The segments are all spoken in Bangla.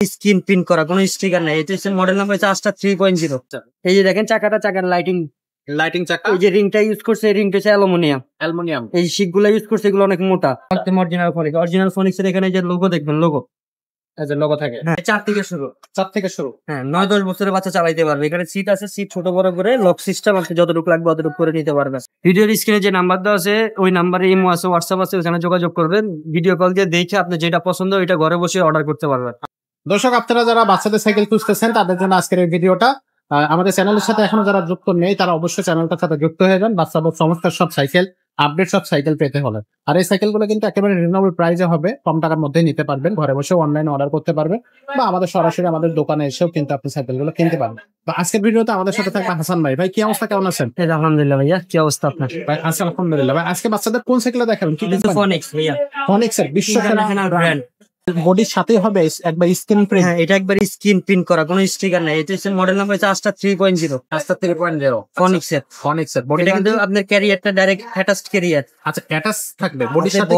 স্ক্রিন প্রিন্ট করা, কোনো স্টিকার নাই। এটা হচ্ছে মডেল নাম্বার হচ্ছে আস্টা 3.0। এই যে দেখেন চাকার লাইটিং চাকা। এই যে রিংটা ইউজ করছে, এই রিংটা হচ্ছে অ্যালুমিনিয়াম। এই শিকগুলো ইউজ করছে, এগুলো অনেক মোটা। অরিজিনাল ফোনিক্স এর এখানে যে লোগো দেখবেন, লোগো থাকে। হ্যাঁ, 4 থেকে শুরু। হ্যাঁ, 9-10 বছরের বাচ্চা চালাইতে পারবে। এখানে সিট আছে, সিট ছোট বড় করে লক সিস্টেম আছে, যতটুকু লাগবে অতটুকু করে নিতে পারবে। ভিডিওর স্ক্রিনে যে নাম্বার দেওয়া আছে, ওই নাম্বারে ইমো আছে, হোয়াটসঅ্যাপ আছে, ওখানে যোগাযোগ করবেন। ভিডিও কল দিয়ে দেখে আপনি যেটা পছন্দ ওইটা ঘরে বসে অর্ডার করতে পারবেন। দর্শক, আপনারা যারা বাচ্চাদের সাইকেল খুঁজতেছেন তাদের জন্য আজকের এই ভিডিওটা। আমাদের চ্যানেলের সাথে এখনো যারা যুক্ত নেই তারা অবশ্যই চ্যানেলটার সাথে যুক্ত হয়ে যান। বাচ্চাদের চমৎকার সব সাইকেল, আপডেট সব সাইকেল পেতে হলে। আর এই সাইকেলগুলো কিন্তু একেবারে রিজনেবল প্রাইসে হবে, কম টাকার মধ্যেই নিতে পারবেন। ঘরে বসে অনলাইনে অর্ডার করতে পারবেন বা আমাদের সরাসরি আমাদের দোকানে এসেও কিন্তু আপনি সাইকেলগুলো কিনতে পারবেন। তো আজকের ভিডিওতে আমাদের সাথে থাকবে হাসান ভাই। ভাই, কি অবস্থা, কেমন আছেন? আলহামদুলিল্লাহ ভাইয়া, কি অবস্থা আপনার? ভাই আছি আলহামদুলিল্লাহ। ভাই, আজকে বাচ্চাদের কোন সাইকেল দেখাবেন? কি ফোনিক্স ভাইয়া, ফোনিক্স এর বিশ্ব ব্র্যান্ড। বডির সাথেই হবে একবার স্ক্রিন প্রিন্ট। হ্যাঁ, এটা একবার স্ক্রিন প্রিন্ট করা, কোনো স্টিকার নাই। এটা হচ্ছে মডেল নাম্বার হচ্ছে আস্টা 3.0 ফোনিক্স এর। বডি এটা কিন্তু আপনার ক্যারিয়ারটা ডাইরেক্ট অ্যাটাচড ক্যারিয়ার। আচ্ছা, অ্যাটাচ থাকবে বডির সাথে।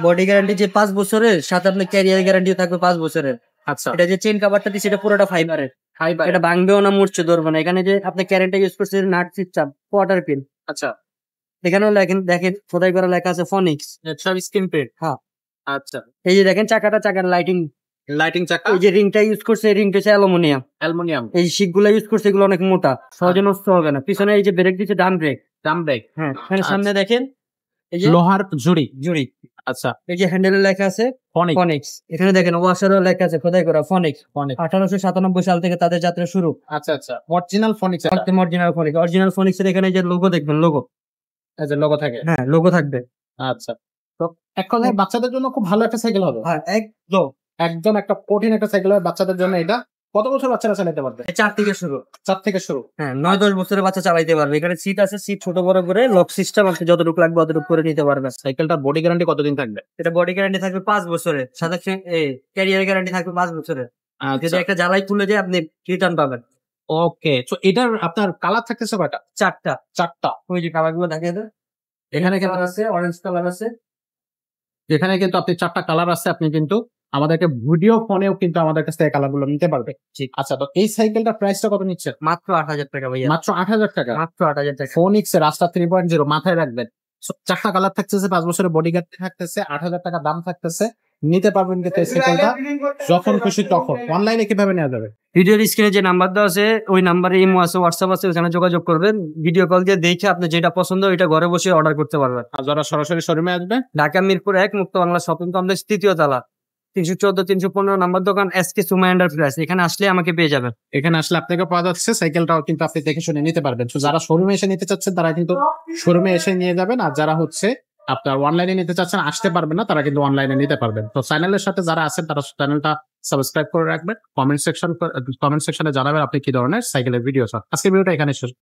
বডি গ্যারান্টি যে 5 বছরের, সাথে আপনার ক্যারিয়ার গ্যারান্টিও থাকবে 5 বছরের। আচ্ছা, এটা যে চেইন কভারটা দিচ্ছে এটা পুরোটা ফাইবারের। এটা ভাঙবেও না, মুড়ছে ধরবে না। এখানে যে আপনি ক্যারেন্টটা ইউজ করছে, নাট সিস্টেম, কোয়ার্টার পিন। আচ্ছা, এখানেও দেখেন খোদাই করা লেখা আছে ফোনিক্স। সব স্ক্রিন প্রিন্ট। হ্যাঁ, আচ্টা, এই যে দেখেন চাকার লাইটিং চাকা। এই যে রিংটা ইউজ করছে, এই রিংটা হচ্ছে অ্যালুমিনিয়াম। এই শিকগুলো ইউজ করছে, এগুলো অনেক মোটা, সহজে নষ্ট হবে না। পিছনে এই যে ব্রেক দিচ্ছে, ডাম ব্রেক। হ্যাঁ, এখানে সামনে দেখেন এই যে লোহার জুড়ি। আচ্ছা, এই যে হ্যান্ডেলে লেখা আছে ফোনিক্স। এখানে দেখেন ওয়াশারও লেখা আছে, খোদাই করা ফোনিক্স। 1897 সাল থেকে তাদের যাত্রা শুরু। আচ্ছা, অরিজিনাল ফোনিক্স। অরিজিনাল ফোনিক্স এর এখানে যে লোগো দেখবেন, লোগো থাকে। হ্যাঁ, লোগো থাকবে। আচ্ছা, তো এক কথায় বাচ্চাদের জন্য খুব ভালো একটা সাইকেল হবে। হ্যাঁ, একদম একটা কঠিন একটা সাইকেল হবে বাচ্চাদের জন্য। এটা কত বছর বাচ্চারা চালাতে পারবে? 4 থেকে শুরু। হ্যাঁ, 9-10 বছরের বাচ্চা চালাইতে পারবে। এখানে সিট আছে, সিট ছোট বড় করে লক সিস্টেম আছে, যতটুকু লাগবে অতটুকু করে নিতে পারবে। সাইকেলটার বডি গ্যারান্টি কতদিন থাকবে? এটা বডি গ্যারান্টি থাকবে 5 বছরের, সাথে ক্যারিয়ার গ্যারান্টি থাকবে 5 বছরের। যদি একটা জ্বালাই খুলে যায় আপনি রিটার্ন পাবেন। ওকে, তো এটার আপনার কালার থাকতেছে কয়টা? 4টা। ওই যে কালার গুলো দেখিয়ে দেন। এখানে কালার আছে, অরেঞ্জ কালার আছে। এখানে কিন্তু আপনি 4টা কালার আছে। আপনি কিন্তু আমাদেরকে ভিডিও ফোনেও কিন্তু আমাদের কাছ থেকে কালার গুলো নিতে পারবে। আচ্ছা, তো এই সাইকেলটার প্রাইসটা কত নিচ্ছে? মাত্র 8,000 টাকা ভাইয়া। মাত্র 8,000 টাকা। মাত্র 8,000 টাকা। ফোনিক্স এর আস্টা 3.0 মাথায় রাখবেন। 4টা কালার থাকতেছে, 5 বছরের বডি গ্যারান্টি থাকতেছে, 8,000 টাকা দাম থাকতেছে। নিতে পারবেন কিন্তু এই সাইকেলটা যখন খুশি তখন। অনলাইনে কিভাবে নেওয়া যাবে? ভিডিওর স্ক্রিনে যে নাম্বার দেওয়া আছে, ওই নাম্বারে ইমো আছে, হোয়াটসঅ্যাপ আছে, ওখানে যোগাযোগ করবেন। ভিডিও কল দিয়ে দেখে আপনি যেটা পছন্দ ওইটা ঘরে বসে অর্ডার করতে পারবেন। আর যারা সরাসরি শোরুমে আসবে, ঢাকা মিরপুর 1 মুক্ত বাংলা শপিং কমপ্লেক্স 3য় তলা, 314-315 নাম্বার দোকান এসকে সুমা এন্টারপ্রাইজ। এখানে আসলে আমাকে পেয়ে যাবেন। এখানে আসলে আপনাকে পাওয়া যাচ্ছে। সাইকেলটাও কিন্তু আপনি দেখে শুনে নিতে পারবেন। তো যারা শোরুমে এসে নিতে চাচ্ছেন তারা কিন্তু শোরুমে এসে নিয়ে যাবেন। আর যারা আপনার অনলাইনে নিতে চাচ্ছেন, আসতে পারবেন না, তারা কিন্তু অনলাইনে নিতে পারবেন। তো চ্যানেলের সাথে যারা আছেন তারা চ্যানেলটা সাবস্ক্রাইব করে রাখবেন। কমেন্ট সেকশনে জানাবেন আপনি কি ধরনের সাইকেলের ভিডিও চান। আজকের ভিডিওটা এখানে শেষ।